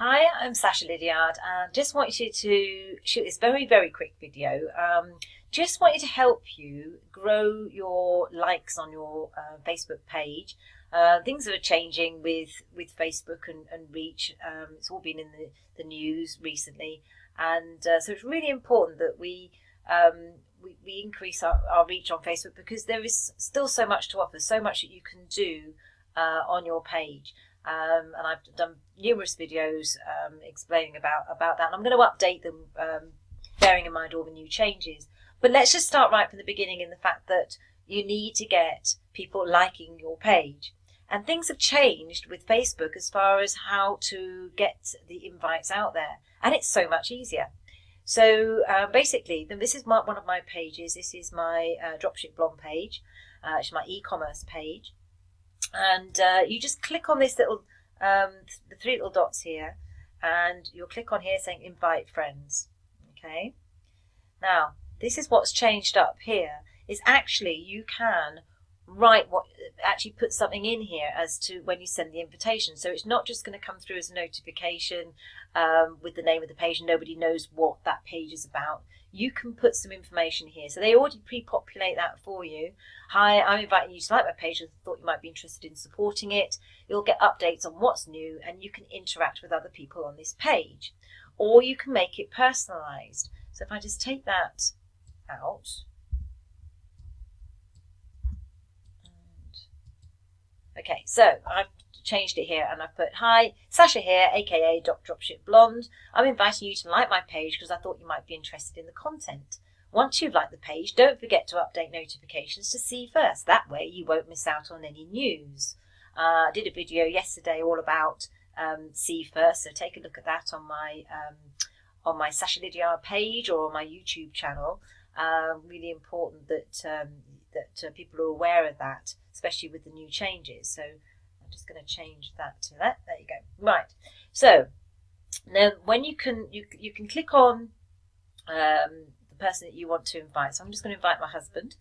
Hi, I'm Sasha Lydiard and just want you to shoot this very quick video. Just wanted to help you grow your likes on your Facebook page. Things are changing with Facebook and reach. It's all been in the news recently, and so it's really important that we increase our reach on Facebook because there is still so much to offer, so much that you can do on your page. And I've done numerous videos explaining about that, and I'm going to update them, bearing in mind all the new changes. But let's just start right from the beginning in the fact that you need to get people liking your page. And things have changed with Facebook as far as how to get the invites out there, and it's so much easier. So basically, this is one of my pages. This is my Dropship Blonde page. It's my e-commerce page. And you just click on this little, the three little dots here, and you'll click on here saying invite friends. Okay. Now, this is what's changed up here, is actually you can actually put something in here as to when you send the invitation. So it's not just going to come through as a notification with the name of the page and nobody knows what that page is about. You can put some information here. So they already pre-populate that for you. Hi, I'm inviting you to like my page. I thought you might be interested in supporting it. You'll get updates on what's new and you can interact with other people on this page. Or you can make it personalized. So if I just take that out. Okay, so I've changed it here and I've put, hi, Sasha here, aka Dropship Blonde. I'm inviting you to like my page because I thought you might be interested in the content. Once you've liked the page, don't forget to update notifications to see first. That way you won't miss out on any news. I did a video yesterday all about see first, so take a look at that on my Sasha Lydiard page or on my YouTube channel. Really important that people are aware of that, especially with the new changes. So I'm just going to change that to that. There you go. Right. So now when you can click on the person that you want to invite. So I'm just going to invite my husband.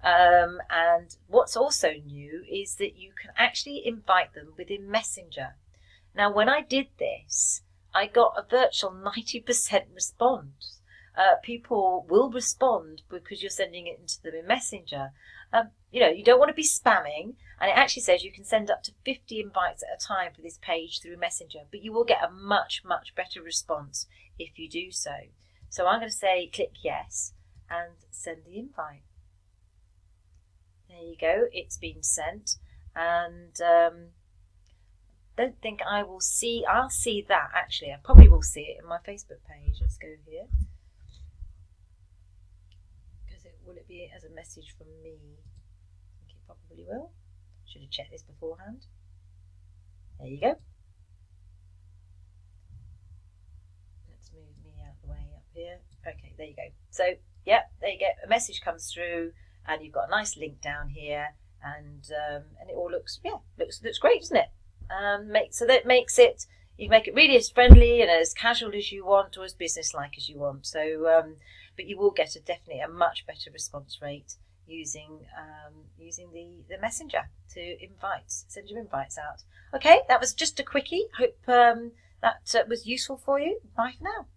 And what's also new is that you can actually invite them within Messenger. Now, when I did this, I got a virtual 90% response. People will respond because you're sending it into them in Messenger. You don't want to be spamming, and it actually says you can send up to 50 invites at a time for this page through Messenger, but you will get a much better response if you do so. So I'm going to say click yes and send the invite. There you go, it's been sent, and don't think I'll see that actually. I probably will see it in my Facebook page. Let's go here. Will it be as a message from me? I think it probably will. Should have checked this beforehand. There you go. Let's move me out the way up here. Okay, there you go. So, yeah, there you go. A message comes through, and you've got a nice link down here, and it all looks great, doesn't it? So that makes it. You can make it really as friendly and as casual as you want, or as business-like as you want. So, but you will get definitely a much better response rate using the messenger to send your invites out. Okay, that was just a quickie. Hope that was useful for you. Bye for now.